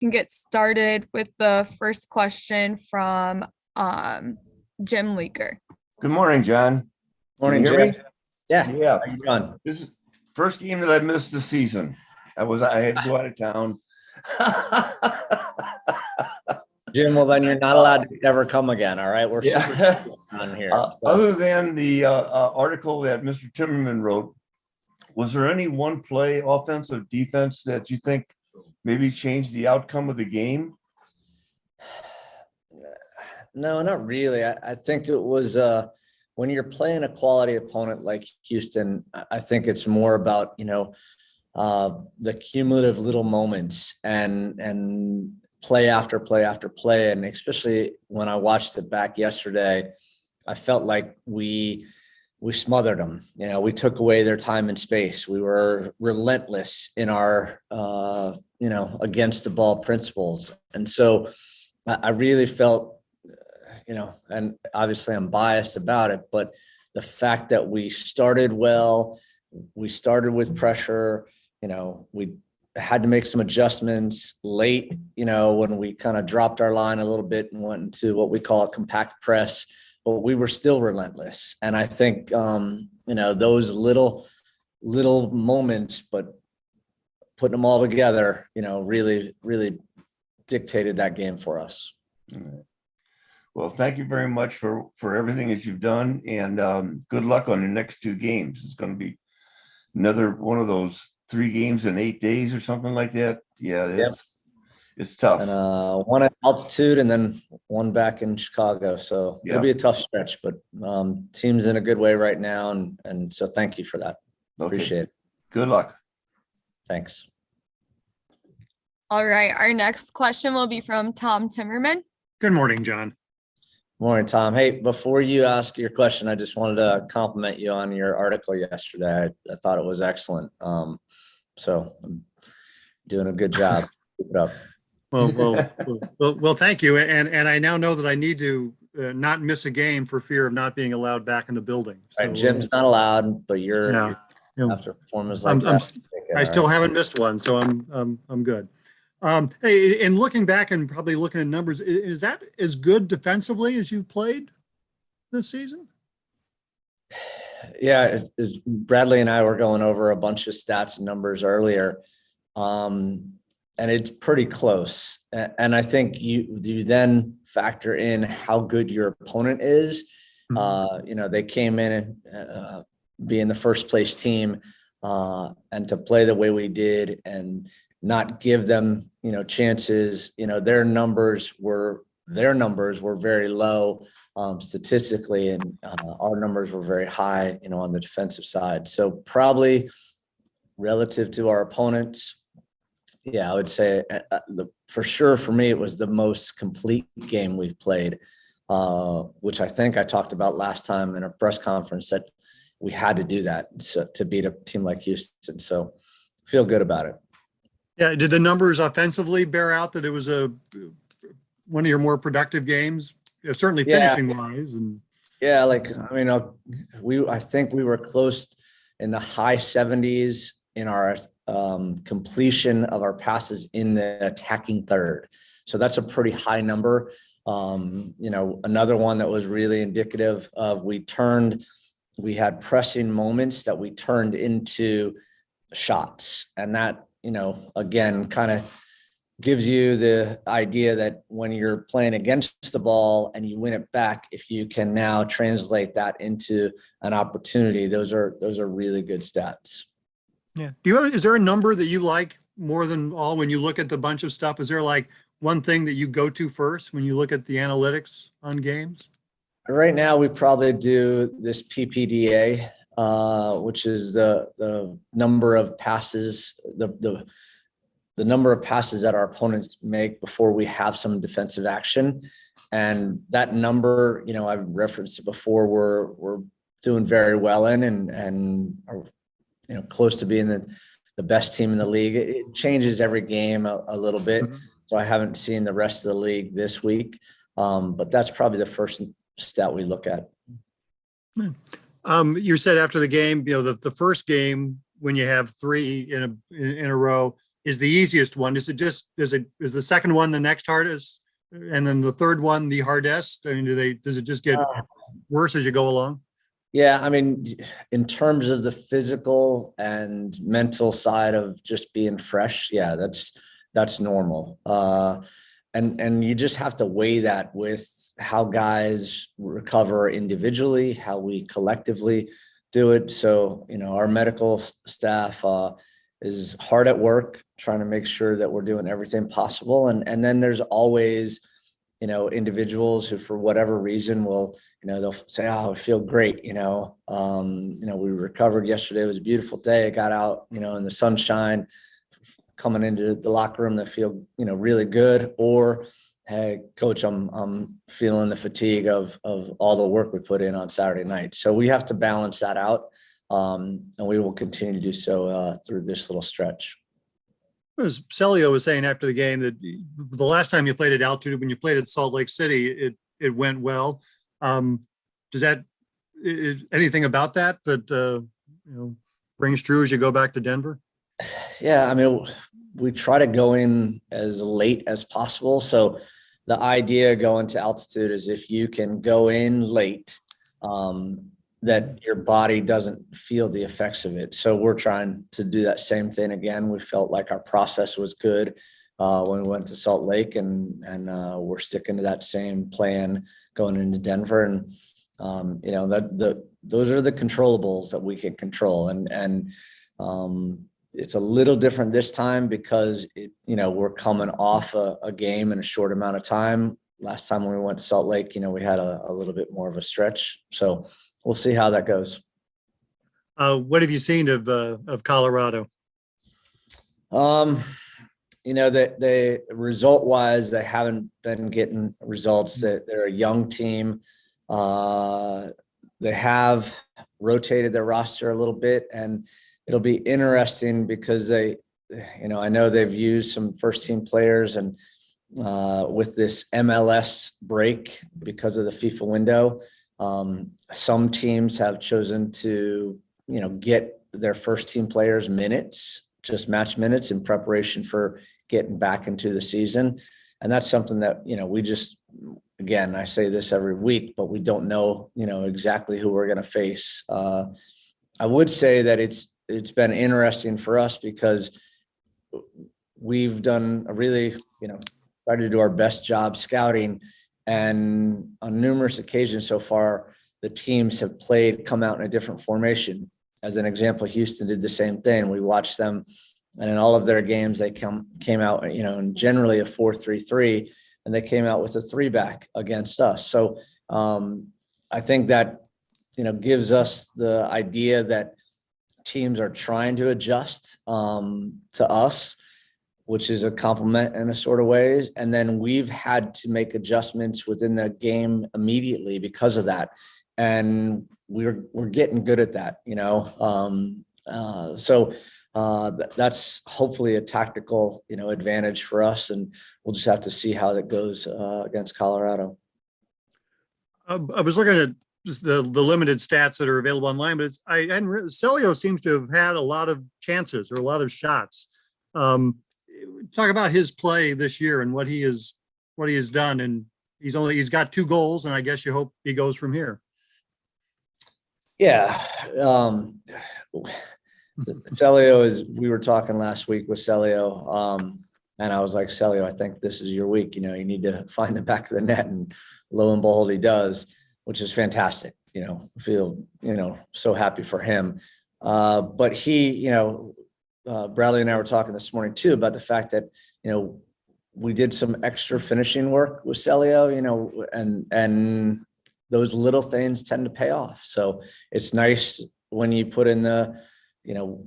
can get started with the first question from Jim Leaker. Good morning, John. Morning, Can you hear Jim. me? Yeah. Yeah. How you doing? This is first game that I missed this season. I had to go out of town. Jim, well, then you're not allowed to ever come again. All right. We're Yeah. super on here. Other than the article that Mr. Timmerman wrote, was there any one play, offense or defense, that you think maybe changed the outcome of the game? No, not really. I think it was when you're playing a quality opponent like Houston, I think it's more about, the cumulative little moments and play after play after play. And especially when I watched it back yesterday, I felt like we smothered them. We took away their time and space. We were relentless in our, against the ball principles. And so I really felt, and obviously I'm biased about it, but the fact that we started well, we started with pressure, we had to make some adjustments late, when we kind of dropped our line a little bit and went into what we call a compact press, but we were still relentless. And I think, those little moments, but putting them all together, really, really dictated that game for us. All right. Well, thank you very much for everything that you've done, and good luck on your next two games. It's going to be another one of those 3 games in 8 days or something like that. Yeah, it's tough. And one at altitude and then one back in Chicago. So Yeah. It'll be a tough stretch, but team's in a good way right now. And so thank you for that. Okay. Appreciate it. Good luck. Thanks. All right. Our next question will be from Tom Timmerman. Good morning, John. Morning, Tom. Hey, before you ask your question, I just wanted to compliment you on your article yesterday. I thought it was excellent. So I'm doing a good job. Keep it up. Well, thank you. And I now know that I need to not miss a game for fear of not being allowed back in the building. So, Right, Jim's not allowed, but you're yeah. after performance like that. I still haven't missed one, so I'm good. Hey, and looking back and probably looking at numbers, is that as good defensively as you've played this season? Yeah, Bradley and I were going over a bunch of stats and numbers earlier, and it's pretty close. And I think you then factor in how good your opponent is. They came in and being the first place team, and to play the way we did and not give them, chances. Their numbers were very low statistically, and our numbers were very high, on the defensive side. So probably relative to our opponents, I would say for sure for me, it was the most complete game we've played, which I think I talked about last time in a press conference that we had to do that to beat a team like Houston. So feel good about it. Yeah. Did the numbers offensively bear out that it was one of your more productive games? Certainly finishing wise. And I think we were close in the high 70s in our completion of our passes in the attacking third. So that's a pretty high number. Another one that was really indicative of we had pressing moments that we turned into shots. And that, again, kind of gives you the idea that when you're playing against the ball and you win it back, if you can now translate that into an opportunity, those are really good stats. Yeah. Is there a number that you like more than all when you look at the bunch of stuff? Is there like one thing that you go to first when you look at the analytics on games? Right now, we probably do this PPDA, which is the number of passes, the number of passes that our opponents make before we have some defensive action. And that number, I've referenced it before, we're doing very well in and are, close to being the best team in the league. It changes every game a little bit. Mm-hmm. So I haven't seen the rest of the league this week. But that's probably the first stat we look at. You said after the game, the first game when you have 3 in a row, is the easiest one? Is the second one the next hardest? And then the third one, the hardest? I mean, does it just get worse as you go along? Yeah, I mean, in terms of the physical and mental side of just being fresh, yeah, that's normal. And you just have to weigh that with how guys recover individually, how we collectively do it. So, our medical staff is hard at work trying to make sure that we're doing everything possible. And then there's always, individuals who, for whatever reason, will, they'll say, "Oh, I feel great." We recovered yesterday. It was a beautiful day. I got out, in the sunshine, coming into the locker room, they feel, really good. Or, "Hey, coach, I'm feeling the fatigue of all the work we put in on Saturday night." So we have to balance that out. And we will continue to do so through this little stretch. As Celio was saying after the game, that the last time you played at altitude, when you played at Salt Lake City, it went well. Anything about that rings true as you go back to Denver? Yeah, I mean, we try to go in as late as possible. So the idea going to altitude is if you can go in late, that your body doesn't feel the effects of it. So we're trying to do that same thing again. We felt like our process was good when we went to Salt Lake, and we're sticking to that same plan going into Denver. And those are the controllables that we can control. And it's a little different this time because we're coming off a game in a short amount of time. Last time when we went to Salt Lake, we had a little bit more of a stretch. So we'll see how that goes. What have you seen of Colorado? They result wise, they haven't been getting results. They're a young team. They have rotated their roster a little bit, and it'll be interesting because I know they've used some first team players, and with this MLS break because of the FIFA window, some teams have chosen to, get their first team players minutes, just match minutes in preparation for getting back into the season. And that's something that, we just, again, I say this every week, but we don't know, exactly who we're going to face. I would say that it's been interesting for us because we've done a really, tried to do our best job scouting. And on numerous occasions so far, the teams have come out in a different formation. As an example, Houston did the same thing. We watched them, and in all of their games, they came out, and generally a 4-3-3, and they came out with a 3-back against us. So I think that, gives us the idea that teams are trying to adjust to us, which is a compliment in a sort of ways. And then we've had to make adjustments within the game immediately because of that. And we're getting good at that, So that's hopefully a tactical, advantage for us. And we'll just have to see how that goes against Colorado. I was looking at just the limited stats that are available online, but Celio seems to have had a lot of chances or a lot of shots. Talk about his play this year and what he has done. And he's got 2 goals, and I guess you hope he goes from here. Yeah. Celio we were talking last week with Celio, and I was like, "Celio, I think this is your week. You need to find the back of the net." And lo and behold, he does, which is fantastic. Feel, so happy for him. But he, Bradley and I were talking this morning too about the fact that, we did some extra finishing work with Celio, and those little things tend to pay off. So it's nice when you put in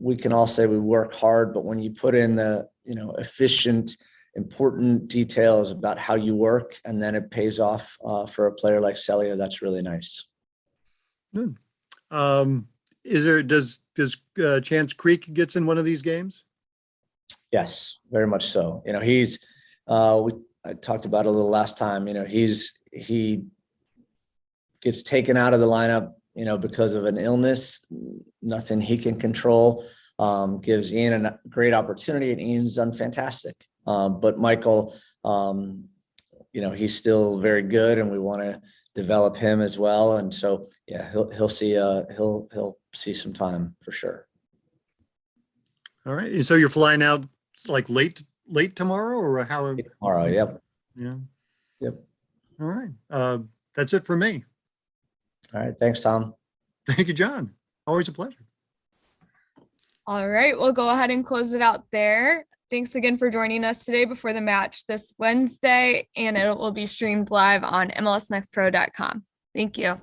we can all say we work hard, but when you put in the, efficient, important details about how you work, and then it pays off for a player like Celio, that's really nice. Good. Does Chance Creek gets in one of these games? Yes, very much so. I talked about it a little last time. He gets taken out of the lineup, because of an illness, nothing he can control. gives Ian a great opportunity, and Ian's done fantastic. But Michael, he's still very good, and we want to develop him as well. And so, yeah, he'll see some time for sure. All right. And so you're flying out like late tomorrow, or how? Tomorrow. Yep. Yeah. Yep. All right. That's it for me. All right. Thanks, Tom. Thank you, John. Always a pleasure. All right, we'll go ahead and close it out there. Thanks again for joining us today before the match this Wednesday, and it will be streamed live on MLSnextPro.com. Thank you.